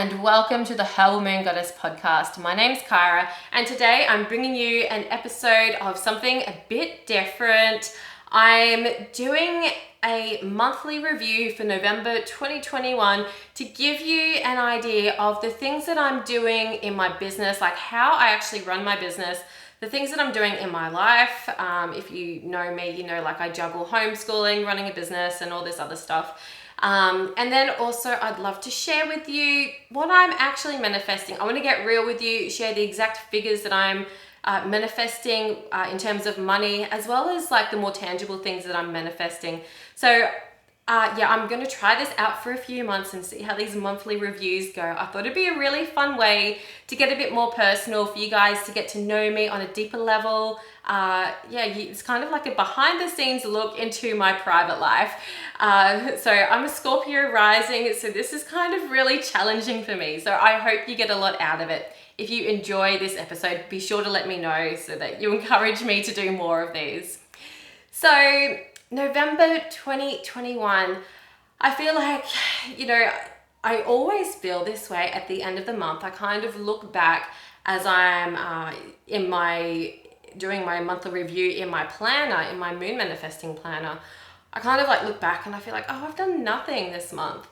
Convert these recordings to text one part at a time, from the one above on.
and welcome to the Herbal Moon Goddess podcast. My name's Kyra, and today I'm bringing you an episode of something a bit different. I'm doing a monthly review for November 2021 to give you an idea of the things that I'm doing in my business, like how I actually run my business, the things that I'm doing in my life. If you know me, you know, like I juggle homeschooling, running a business, and all this other stuff. And then also I'd love to share with you what I'm actually manifesting. I want to get real with you, share the exact figures that I'm manifesting in terms of money, as well as like the more tangible things that I'm manifesting. So I'm going to try this out for a few months and see how these monthly reviews go. I thought it'd be a really fun way to get a bit more personal for you guys to get to know me on a deeper level. It's kind of like a behind the scenes look into my private life. So I'm a Scorpio rising, so this is kind of really challenging for me. So I hope you get a lot out of it. If you enjoy this episode, be sure to let me know so that you encourage me to do more of these. So November 2021, I feel like, I always feel this way at the end of the month. I kind of look back as I'm doing my monthly review in my planner, in my moon manifesting planner. I kind of like look back and I feel like, oh, I've done nothing this month.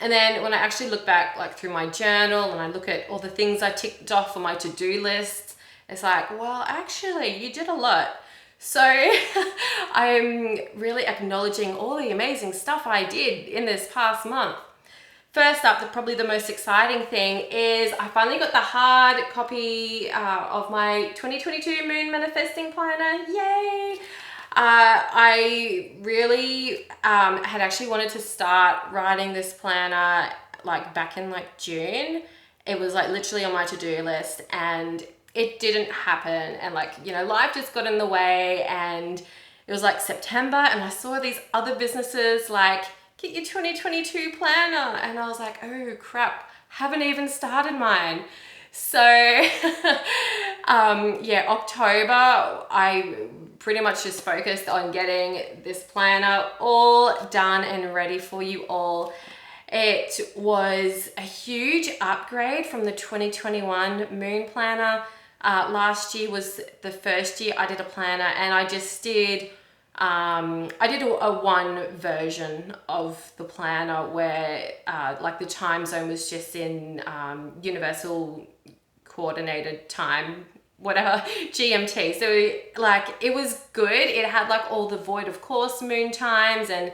And then when I actually look back like through my journal and I look at all the things I ticked off on my to-do list, it's like, well, actually you did a lot. So I'm really acknowledging all the amazing stuff I did in this past month. First up, probably the most exciting thing is I finally got the hard copy of my 2022 Moon Manifesting Planner. Yay! I really had actually wanted to start writing this planner like back in like June. It was like literally on my to-do list and it didn't happen. And life just got in the way, and it was like September and I saw these other businesses like, get your 2022 planner. And I was like, oh crap, haven't even started mine. So October, I pretty much just focused on getting this planner all done and ready for you all. It was a huge upgrade from the 2021 Moon Planner. Last year was the first year I did a planner, and I just did a one version of the planner where the time zone was just in universal coordinated time, whatever, GMT. So it was good. It had like all the void of course moon times and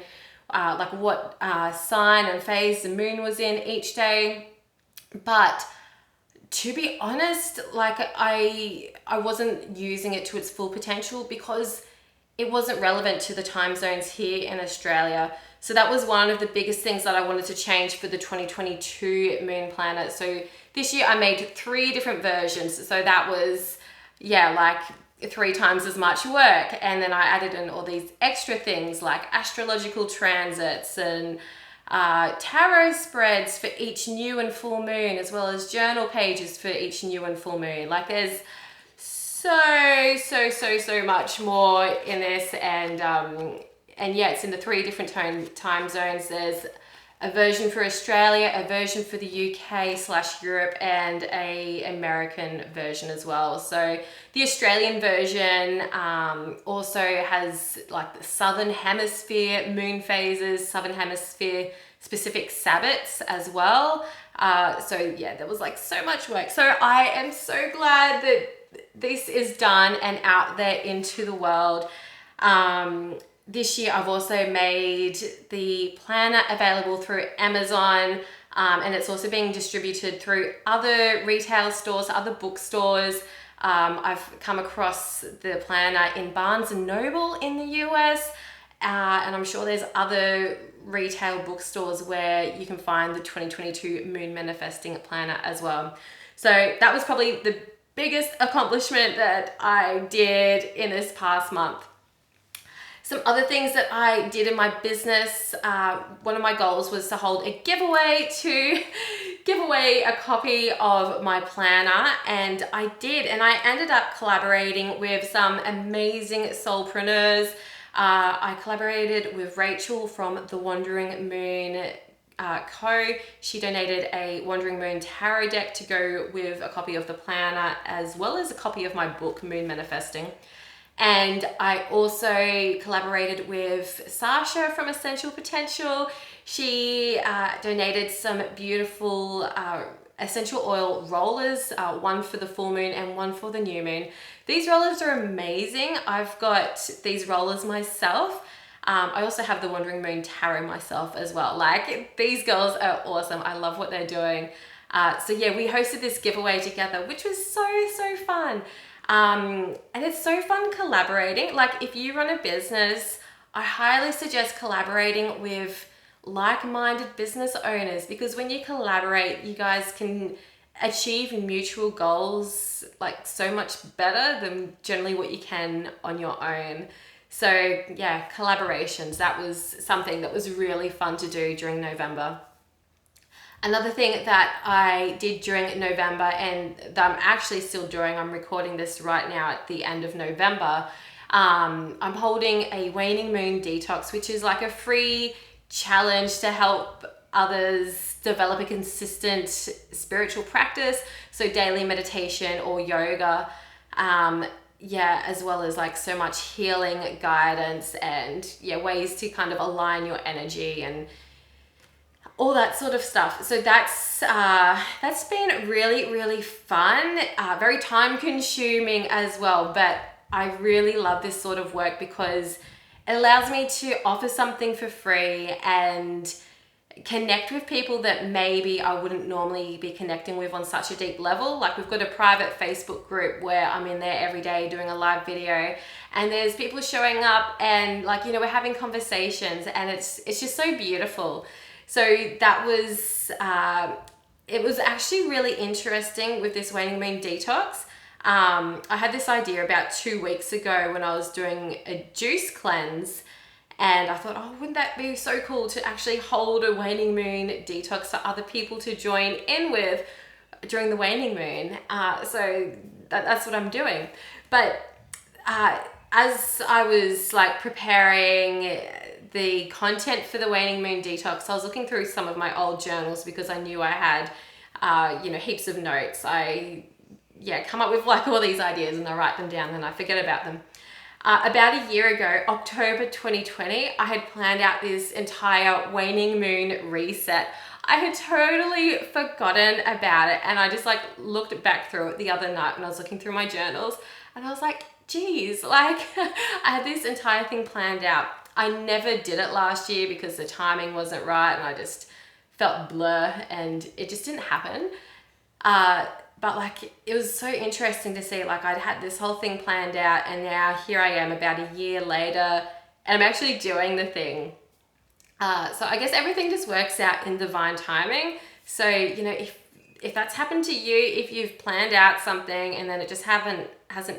what sign and phase the moon was in each day. But to be honest, I wasn't using it to its full potential because it wasn't relevant to the time zones here in Australia. So that was one of the biggest things that I wanted to change for the 2022 Moon Planner. So this year I made 3 different versions. So that was, 3 times as much work. And then I added in all these extra things like astrological transits and tarot spreads for each new and full moon, as well as journal pages for each new and full moon. There's so much more in this, and it's in the 3 different time zones. There's a version for Australia, a version for the UK/Europe, and a American version as well. So the Australian version also has like the Southern Hemisphere moon phases, Southern Hemisphere specific Sabbats as well. There was like so much work. So I am so glad that this is done and out there into the world. This year I've also made the planner available through Amazon, and it's also being distributed through other retail stores, other bookstores. I've come across the planner in Barnes & Noble in the US, and I'm sure there's other retail bookstores where you can find the 2022 Moon Manifesting Planner as well. So that was probably the biggest accomplishment that I did in this past month. Some other things that I did in my business, one of my goals was to hold a giveaway to give away a copy of my planner, and I did, and I ended up collaborating with some amazing soulpreneurs. I collaborated with Rachel from The Wandering Moon Co. She donated a Wandering Moon tarot deck to go with a copy of the planner, as well as a copy of my book, Moon Manifesting. And I also collaborated with Sasha from Essential Potential. She donated some beautiful essential oil rollers, one for the full moon and one for the new moon. These rollers are amazing. I've got these rollers myself. I also have the Wandering Moon tarot myself as well. Like, these girls are awesome. I love what they're doing. So yeah, we hosted this giveaway together, which was so fun. And it's so fun collaborating. Like, if you run a business, I highly suggest collaborating with like-minded business owners, because when you collaborate, you guys can achieve mutual goals like so much better than generally what you can on your own. So yeah, collaborations, that was something that was really fun to do during November. Another thing that I did during November, and that I'm actually still doing, I'm recording this right now at the end of November, I'm holding a Waning Moon Detox, which is like a free challenge to help others develop a consistent spiritual practice. So daily meditation or yoga, as well as like so much healing guidance and ways to kind of align your energy and all that sort of stuff. So that's been really fun, very time consuming as well, but I really love this sort of work because it allows me to offer something for free and connect with people that maybe I wouldn't normally be connecting with on such a deep level. Like, we've got a private Facebook group where I'm in there every day doing a live video, and there's people showing up and like, we're having conversations, and it's just so beautiful. So that was, it was actually really interesting with this Waning Moon Detox. I had this idea about 2 weeks ago when I was doing a juice cleanse, and I thought, oh, wouldn't that be so cool to actually hold a Waning Moon Detox for other people to join in with during the Waning Moon. So that's what I'm doing. But as I was like preparing the content for the Waning Moon Detox, I was looking through some of my old journals because I knew I had, heaps of notes. I come up with like all these ideas and I write them down and I forget about them. About a year ago, October 2020, I had planned out this entire Waning Moon reset. I had totally forgotten about it, and I just like looked back through it the other night when I was looking through my journals, and I was like, geez, like I had this entire thing planned out. I never did it last year because the timing wasn't right and I just felt blur and it just didn't happen. But like, it was so interesting to see, like, I'd had this whole thing planned out, and now here I am about a year later and I'm actually doing the thing. So I guess everything just works out in divine timing. So, if that's happened to you, if you've planned out something and then it just hasn't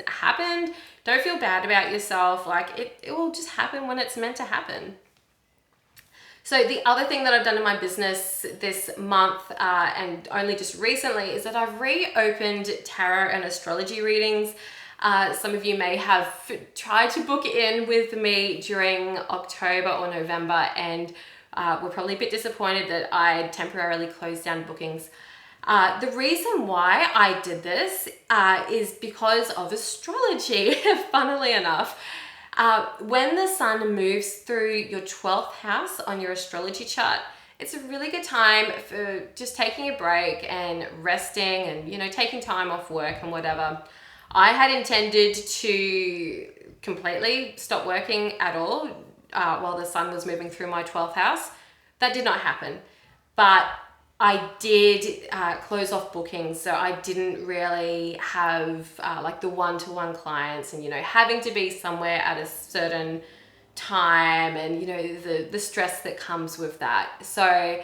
happened, don't feel bad about yourself. Like, it will just happen when it's meant to happen. So the other thing that I've done in my business this month, and only just recently, is that I've reopened tarot and astrology readings. Some of you may have tried to book in with me during October or November, and were probably a bit disappointed that I temporarily closed down bookings. The reason why I did this is because of astrology, funnily enough. When the sun moves through your 12th house on your astrology chart, it's a really good time for just taking a break and resting and, taking time off work and whatever. I had intended to completely stop working at all while the sun was moving through my 12th house. That did not happen, but I did close off bookings, so I didn't really have like the one-to-one clients and, having to be somewhere at a certain time and, the stress that comes with that. So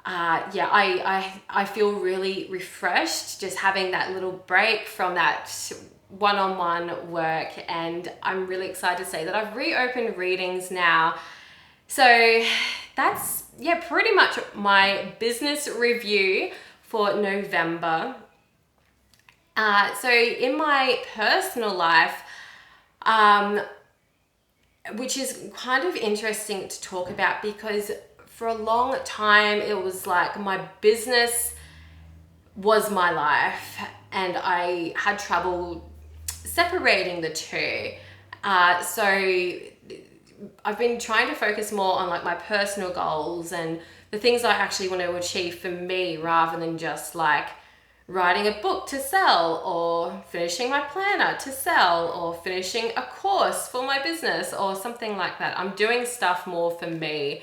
I feel really refreshed just having that little break from that one-on-one work, and I'm really excited to say that I've reopened readings now. So that's pretty much my business review for November. So in my personal life, which is kind of interesting to talk about, because for a long time, it was like my business was my life, and I had trouble separating the two. So I've been trying to focus more on like my personal goals and the things I actually want to achieve for me, rather than just like writing a book to sell, or finishing my planner to sell, or finishing a course for my business or something like that. I'm doing stuff more for me,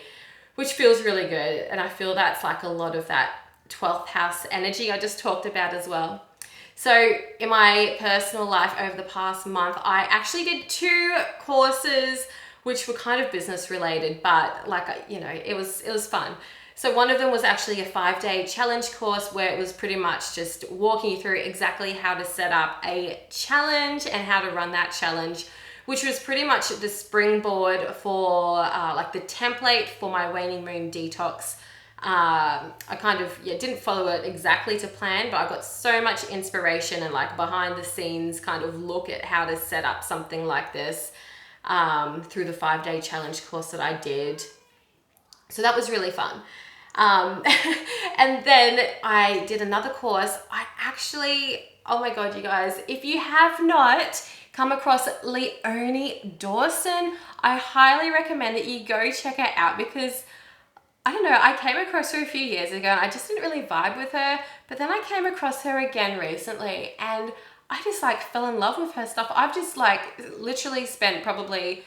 which feels really good. And I feel that's like a lot of that 12th house energy I just talked about as well. So in my personal life over the past month, I actually did 2 courses which were kind of business related, but like, you know, it was fun. So one of them was actually a 5-day challenge course where it was pretty much just walking you through exactly how to set up a challenge and how to run that challenge, which was pretty much the springboard for like the template for my waning moon detox. I kind of didn't follow it exactly to plan, but I got so much inspiration and like behind the scenes kind of look at how to set up something like this through the 5-day challenge course that I did. So that was really fun. And then I did another course. I actually, oh my God, you guys, if you have not come across Leonie Dawson, I highly recommend that you go check her out, because I don't know, I came across her a few years ago and I just didn't really vibe with her, but then I came across her again recently and I just like fell in love with her stuff. I've just like literally spent probably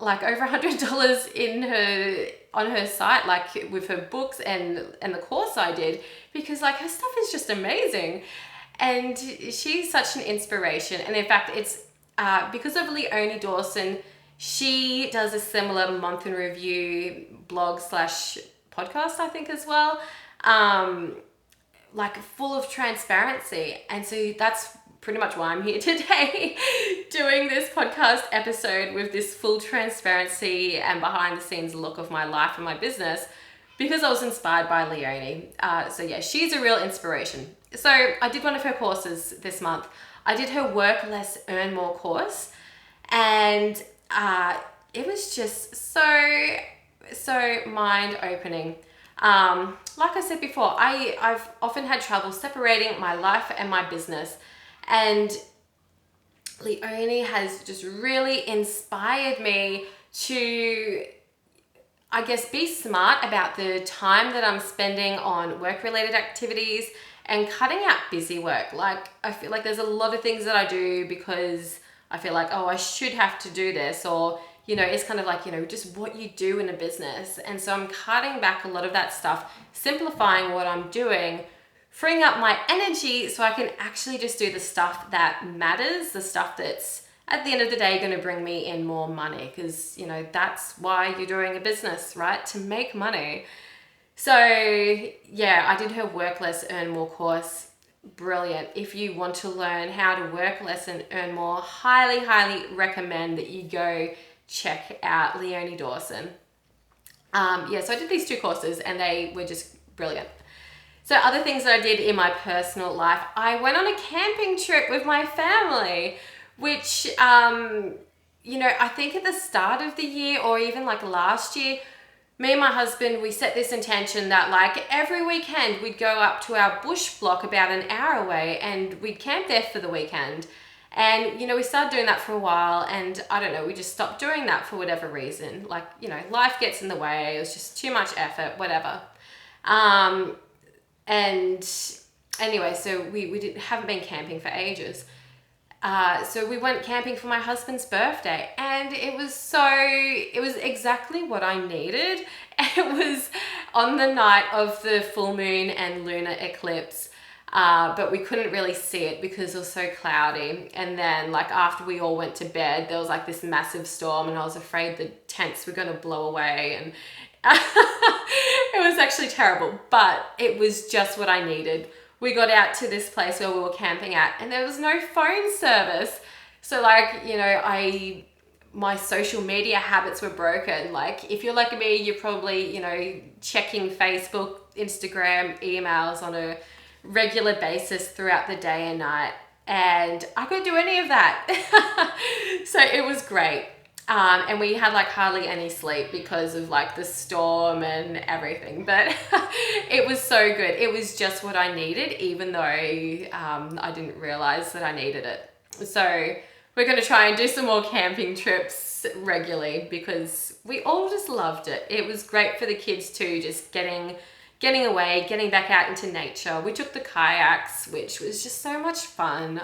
like over $100 on her site, like with her books and the course I did, because like her stuff is just amazing. And she's such an inspiration. And in fact, it's because of Leonie Dawson, she does a similar month in review blog / podcast, I think, as well, like full of transparency. And so that's pretty much why I'm here today doing this podcast episode with this full transparency and behind the scenes look of my life and my business, because I was inspired by Leonie. So yeah, she's a real inspiration. So I did one of her courses this month. I did her Work Less, Earn More course, and it was just so mind-opening. Like I said before, I've often had trouble separating my life and my business, and Leonie has just really inspired me to, I guess, be smart about the time that I'm spending on work-related activities and cutting out busy work. Like, I feel like there's a lot of things that I do because I feel like, oh, I should have to do this, or, you know, it's kind of like, you know, just what you do in a business. And so I'm cutting back a lot of that stuff, simplifying what I'm doing, freeing up my energy so I can actually just do the stuff that matters, the stuff that's at the end of the day going to bring me in more money, because, you know, that's why you're doing a business, right? To make money. So yeah, I did her Work Less, Earn More course. Brilliant. If you want to learn how to work less and earn more, highly recommend that you go check out Leonie Dawson. So I did these 2 courses and they were just brilliant. So other things that I did in my personal life, I went on a camping trip with my family, which, you know, I think at the start of the year or even like last year, me and my husband, we set this intention that like every weekend we'd go up to our bush block about an hour away and we'd camp there for the weekend. And, you know, we started doing that for a while and I don't know, we just stopped doing that for whatever reason. Like, you know, life gets in the way. It was just too much effort, whatever. And anyway, so we haven't been camping for ages. So we went camping for my husband's birthday and it was exactly what I needed. It was on the night of the full moon and lunar eclipse, but we couldn't really see it because it was so cloudy. And then like after we all went to bed, there was like this massive storm and I was afraid the tents were going to blow away, and it was actually terrible, but it was just what I needed. We got out to this place where we were camping at and there was no phone service. So like, you know, my social media habits were broken. Like if you're like me, you're probably, you know, checking Facebook, Instagram, emails on a regular basis throughout the day and night. And I couldn't do any of that. So it was great. And we had like hardly any sleep because of like the storm and everything, but it was so good. It was just what I needed, even though I didn't realize that I needed it. So we're going to try and do some more camping trips regularly because we all just loved it. It was great for the kids too, just getting away, getting back out into nature. We took the kayaks, which was just so much fun.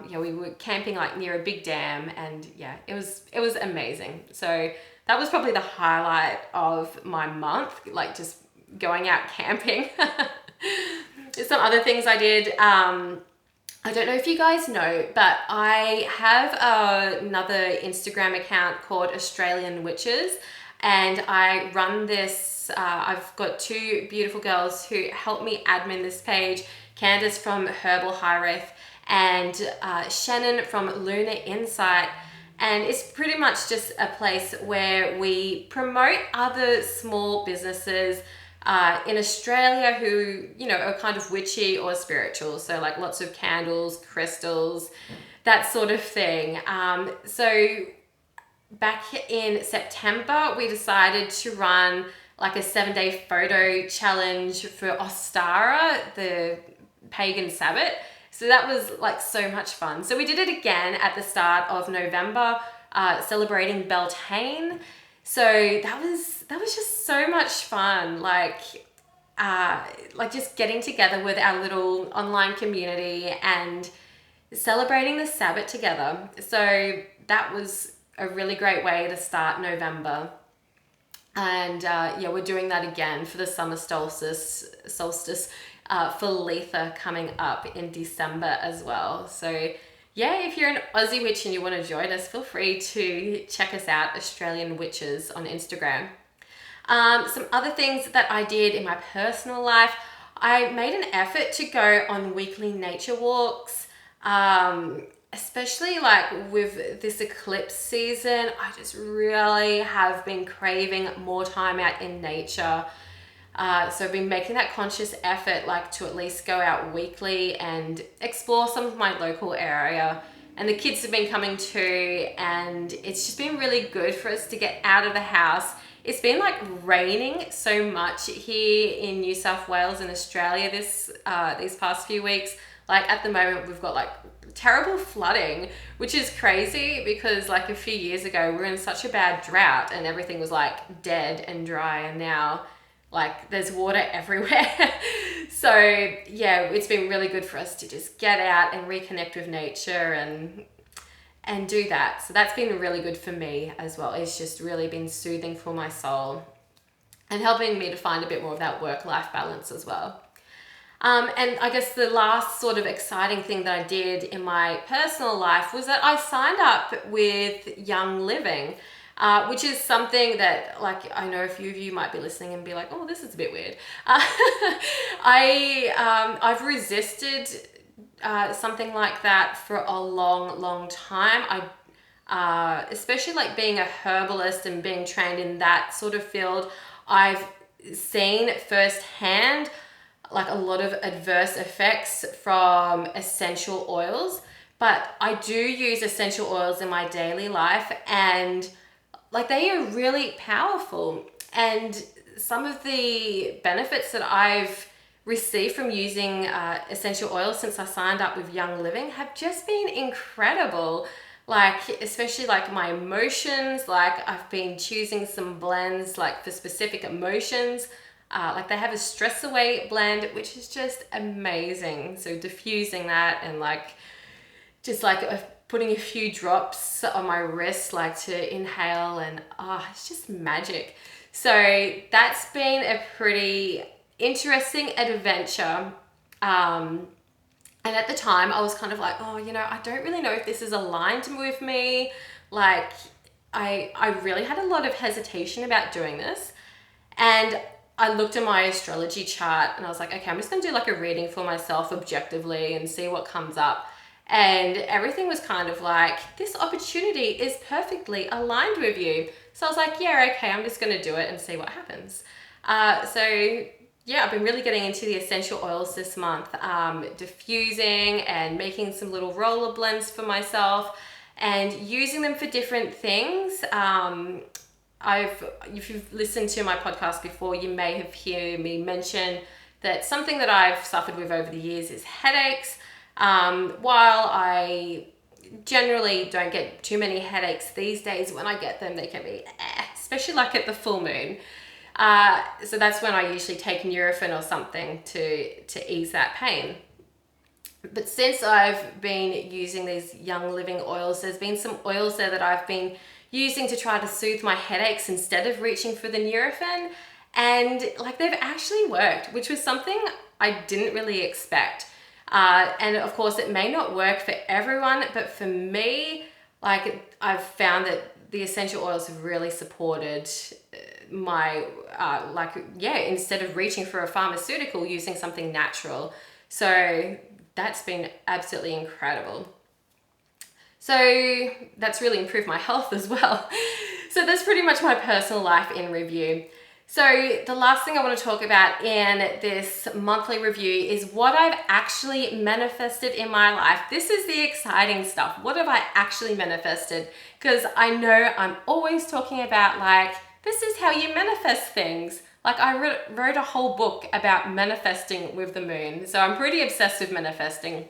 We were camping like near a big dam, and yeah, it was amazing. So that was probably the highlight of my month, like just going out camping. Some other things I did, I don't know if you guys know, but I have another Instagram account called Australian Witches, and I run this, I've got two beautiful girls who help me admin this page, Candace from Howearth and Shannon from Lunar Insight. And it's pretty much just a place where we promote other small businesses in Australia who, you know, are kind of witchy or spiritual. So like lots of candles, crystals, that sort of thing. So back in September, we decided to run like a 7-day photo challenge for Ostara, the pagan Sabbath. So that was like so much fun. So we did it again at the start of November, celebrating Beltane. So that was just so much fun. Like just getting together with our little online community and celebrating the Sabbath together. So that was a really great way to start November. And we're doing that again for the summer solstice for Letha coming up in December as well. So yeah, if you're an Aussie witch and you want to join us, feel free to check us out, Australian Witches on Instagram. Some other things that I did in my personal life, I made an effort to go on weekly nature walks, especially like with this eclipse season. I just really have been craving more time out in nature. So I've been making that conscious effort, like to at least go out weekly and explore some of my local area. And the kids have been coming too, and it's just been really good for us to get out of the house. It's been like raining so much here in New South Wales and Australia these past few weeks. Like at the moment, we've got like terrible flooding, which is crazy because like a few years ago, we were in such a bad drought and everything was like dead and dry, and now like there's water everywhere. So yeah, it's been really good for us to just get out and reconnect with nature and do that. So that's been really good for me as well. It's just really been soothing for my soul and helping me to find a bit more of that work-life balance as well. And I guess the last sort of exciting thing that I did in my personal life was that I signed up with Young Living. Which is something that, like, I know a few of you might be listening and be like, oh, this is a bit weird. I've resisted something like that for a long time. Especially like being a herbalist and being trained in that sort of field, I've seen firsthand like a lot of adverse effects from essential oils. But I do use essential oils in my daily life, and like they are really powerful. And some of the benefits that I've received from using essential oils since I signed up with Young Living have just been incredible. Like, especially like my emotions, like I've been choosing some blends like for specific emotions. Like they have a stress away blend, which is just amazing. So diffusing that and like, just like putting a few drops on my wrist, like to inhale, and it's just magic. So that's been a pretty interesting adventure. And at the time I was kind of like, I don't really know if this is aligned with me. Like I really had a lot of hesitation about doing this. And I looked at my astrology chart and I was like, okay, I'm just gonna do like a reading for myself objectively and see what comes up. And everything was kind of like, this opportunity is perfectly aligned with you. So I was like, yeah, okay, I'm just going to do it and see what happens. So yeah, I've been really getting into the essential oils this month, diffusing and making some little roller blends for myself. and using them for different things. If you've listened to my podcast before, you may have heard me mention that something that I've suffered with over the years is headaches. While I generally don't get too many headaches these days, when I get them, they can be, especially like at the full moon. So that's when I usually take Nurofen or something to ease that pain. But since I've been using these Young Living oils, there's been some oils there that I've been using to try to soothe my headaches instead of reaching for the Nurofen. And like, they've actually worked, which was something I didn't really expect. And of course, it may not work for everyone, but for me, like, I've found that the essential oils have really supported my, instead of reaching for a pharmaceutical, using something natural. So that's been absolutely incredible. So that's really improved my health as well. So that's pretty much my personal life in review. So the last thing I want to talk about in this monthly review is what I've actually manifested in my life. This is the exciting stuff. What have I actually manifested? Because I know I'm always talking about, like, this is how you manifest things. Like, I wrote a whole book about manifesting with the moon. So I'm pretty obsessed with manifesting.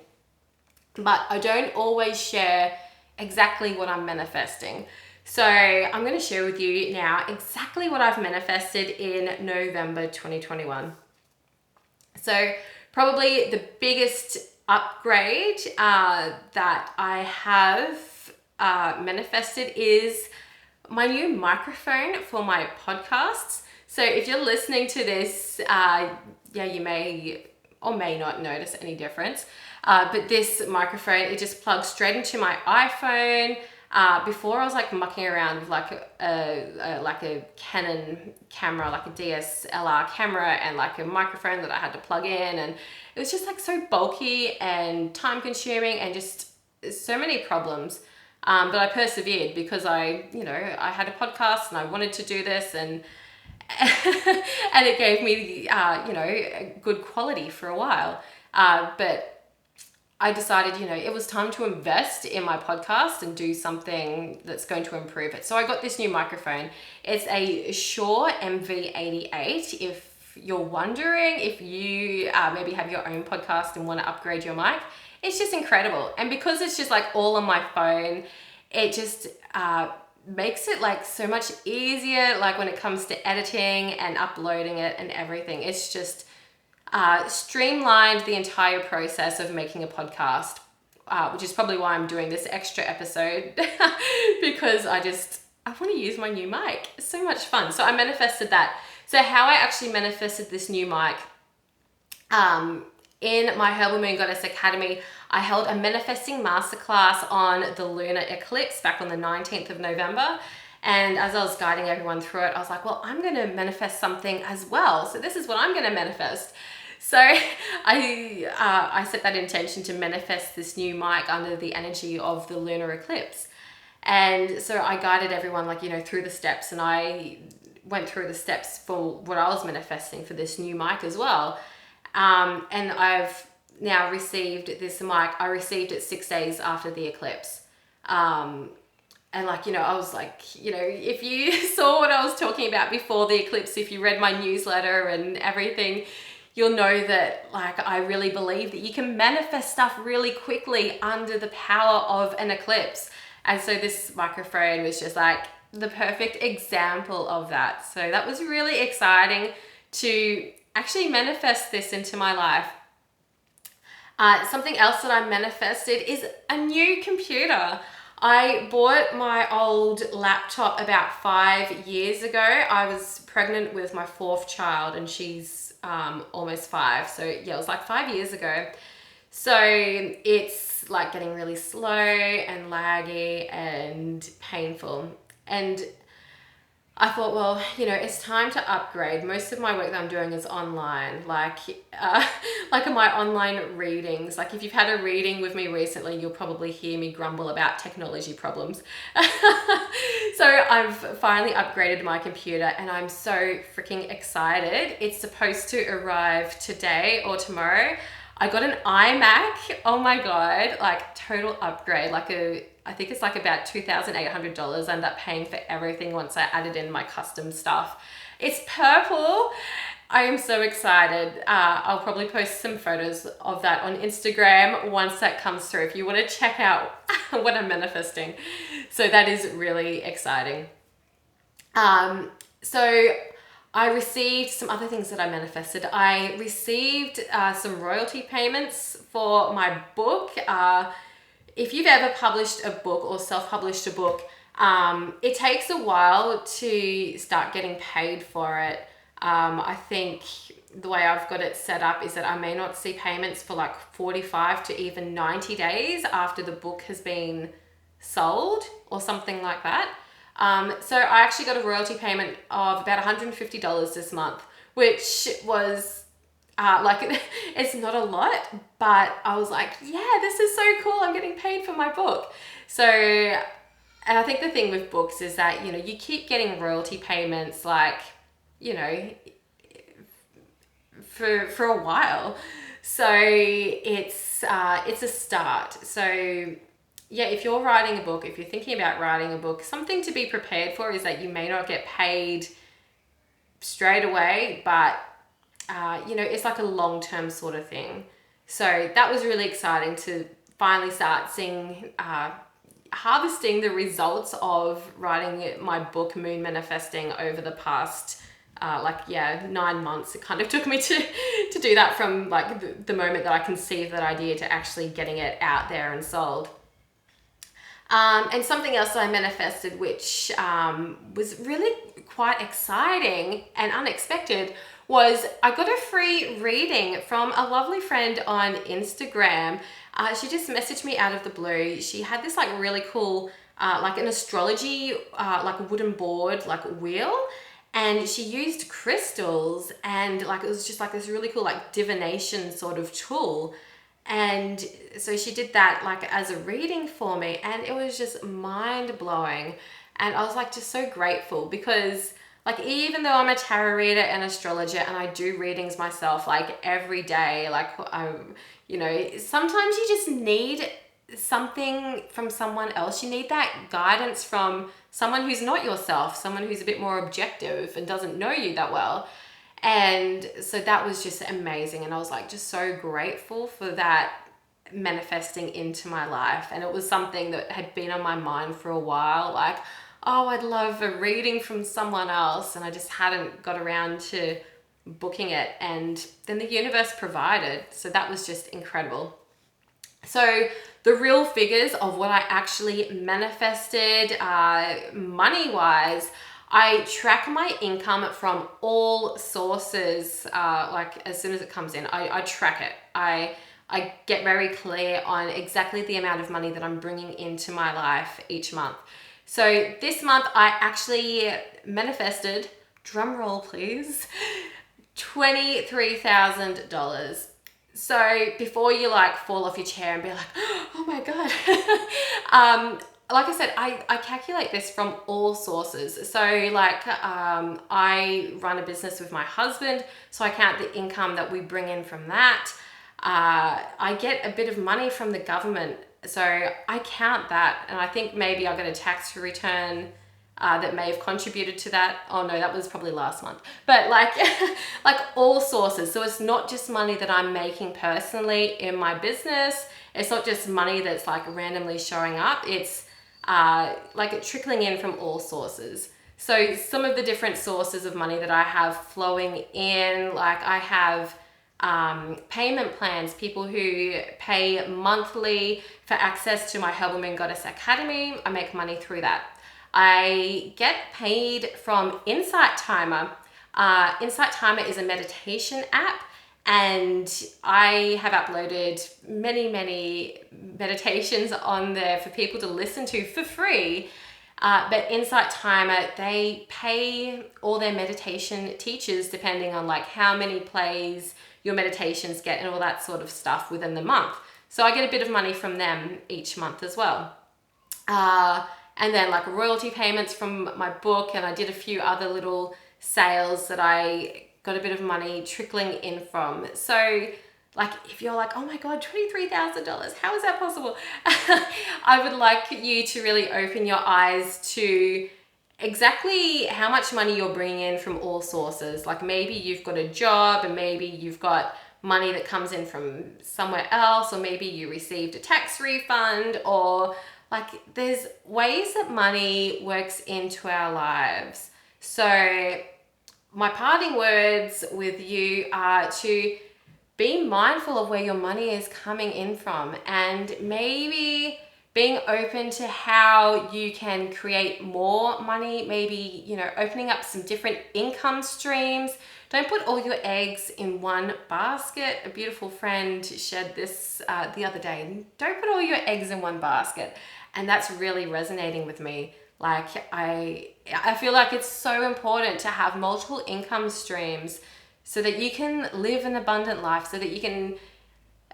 But I don't always share exactly what I'm manifesting. So I'm going to share with you now exactly what I've manifested in November 2021. So probably the biggest upgrade that I have manifested is my new microphone for my podcasts. So if you're listening to this, you may or may not notice any difference. But this microphone, it just plugs straight into my iPhone. Before I was like mucking around with like a Canon camera, like a DSLR camera, and like a microphone that I had to plug in, and it was just like so bulky and time consuming and just so many problems. But I persevered because I had a podcast and I wanted to do this, and and it gave me a good quality for a while. But I decided, it was time to invest in my podcast and do something that's going to improve it. So I got this new microphone. It's a Shure MV88. If you're wondering if you maybe have your own podcast and want to upgrade your mic, it's just incredible. And because it's just like all on my phone, it just makes it like so much easier, like when it comes to editing and uploading it and everything. It's just streamlined the entire process of making a podcast, which is probably why I'm doing this extra episode because I want to use my new mic. It's so much fun. So I manifested that. So how I actually manifested this new mic, in my Herbal Moon Goddess Academy, I held a manifesting masterclass on the lunar eclipse back on the 19th of November. And as I was guiding everyone through it, I was like, well, I'm going to manifest something as well. So this is what I'm going to manifest. So I set that intention to manifest this new mic under the energy of the lunar eclipse. And so I guided everyone through the steps, and I went through the steps for what I was manifesting for this new mic as well. And I've now received this mic. I received it 6 days after the eclipse. And I was like, if you saw what I was talking about before the eclipse, if you read my newsletter and everything, you'll know that I really believe that you can manifest stuff really quickly under the power of an eclipse. And so this microphone was just like the perfect example of that. So that was really exciting to actually manifest this into my life. Something else that I manifested is a new computer. I bought my old laptop about 5 years ago. I was pregnant with my 4th child, and she's almost 5. So yeah, it was like 5 years ago. So it's like getting really slow and laggy and painful. And I thought, well, it's time to upgrade. Most of my work that I'm doing is online, like my online readings. Like if you've had a reading with me recently, you'll probably hear me grumble about technology problems. So I've finally upgraded my computer, and I'm so freaking excited. It's supposed to arrive today or tomorrow. I got an iMac. Oh my God, like total upgrade. I think it's like about $2,800. I ended up paying for everything once I added in my custom stuff. It's purple. I am so excited. I'll probably post some photos of that on Instagram once that comes through if you want to check out what I'm manifesting. So that is really exciting. So I received some other things that I manifested. I received some royalty payments for my book. If you've ever published a book or self-published a book, it takes a while to start getting paid for it. I think the way I've got it set up is that I may not see payments for like 45 to even 90 days after the book has been sold or something like that. So I actually got a royalty payment of about $150 this month, which was it's not a lot, but I was like, yeah, this is so cool. I'm getting paid for my book. So, and I think the thing with books is that, you keep getting royalty payments for a while. So it's a start. So yeah, if you're writing a book, if you're thinking about writing a book, something to be prepared for is that you may not get paid straight away, but it's like a long-term sort of thing. So that was really exciting to finally start seeing, harvesting the results of writing my book, Moon Manifesting, over the past 9 months. It kind of took me to do that from like the moment that I conceived that idea to actually getting it out there and sold. And something else that I manifested, which was really quite exciting and unexpected, was I got a free reading from a lovely friend on Instagram. She just messaged me out of the blue. She had this like really cool, like an astrology, like a wooden board, like wheel. And she used crystals, and like it was just like this really cool like divination sort of tool. And so she did that like as a reading for me, and it was just mind blowing. And I was like just so grateful because like even though I'm a tarot reader and astrologer and I do readings myself like every day, like sometimes you just need something from someone else. You need that guidance from someone who's not yourself, someone who's a bit more objective and doesn't know you that well. And so that was just amazing. And I was like just so grateful for that manifesting into my life. And it was something that had been on my mind for a while, like, oh, I'd love a reading from someone else. And I just hadn't got around to booking it. And then the universe provided. So that was just incredible. So the real figures of what I actually manifested money-wise, I track my income from all sources, like as soon as it comes in, I track it. I get very clear on exactly the amount of money that I'm bringing into my life each month. So this month I actually manifested, drum roll please, $23,000. So before you like fall off your chair and be like, oh my God. Like I said, I calculate this from all sources. So like I run a business with my husband, so I count the income that we bring in from that. I get a bit of money from the government, so I count that, and I think maybe I got a tax return that may have contributed to that. Oh no, that was probably last month. But like, like all sources. So it's not just money that I'm making personally in my business. It's not just money that's like randomly showing up. It's like trickling in from all sources. So some of the different sources of money that I have flowing in, like I have payment plans, people who pay monthly for access to my Herbal Moon Goddess Academy. I make money through that. I get paid from Insight Timer. Insight Timer is a meditation app, and I have uploaded many meditations on there for people to listen to for free. But Insight Timer, they pay all their meditation teachers depending on like how many plays your meditations get and all that sort of stuff within the month. So I get a bit of money from them each month as well. And then like royalty payments from my book, and I did a few other little sales that I got a bit of money trickling in from. So like if you're like, oh my God, $23,000, how is that possible? I would like you to really open your eyes to exactly how much money you're bringing in from all sources. Like maybe you've got a job and maybe you've got money that comes in from somewhere else, or maybe you received a tax refund, or like there's ways that money works into our lives. So my parting words with you are to be mindful of where your money is coming in from, and maybe being open to how you can create more money, maybe, opening up some different income streams. Don't put all your eggs in one basket. A beautiful friend shared this the other day. Don't put all your eggs in one basket. And that's really resonating with me. Like I feel like it's so important to have multiple income streams so that you can live an abundant life, so that you can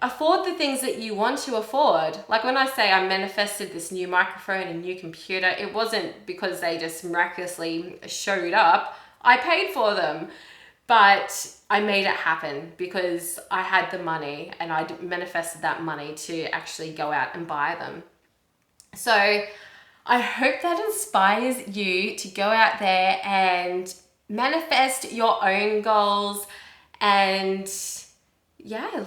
afford the things that you want to afford. Like when I say I manifested this new microphone and new computer, it wasn't because they just miraculously showed up. I paid for them, but I made it happen because I had the money and I manifested that money to actually go out and buy them. So I hope that inspires you to go out there and manifest your own goals and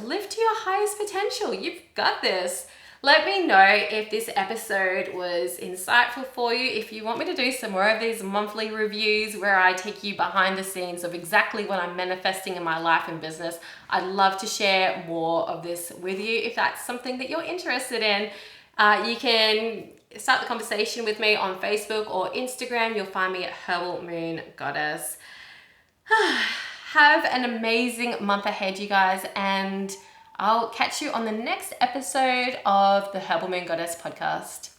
live to your highest potential. You've got this. Let me know if this episode was insightful for you. If you want me to do some more of these monthly reviews where I take you behind the scenes of exactly what I'm manifesting in my life and business, I'd love to share more of this with you. If that's something that you're interested in, you can start the conversation with me on Facebook or Instagram. You'll find me at Herbal Moon Goddess. Have an amazing month ahead, you guys, and I'll catch you on the next episode of the Herbal Moon Goddess podcast.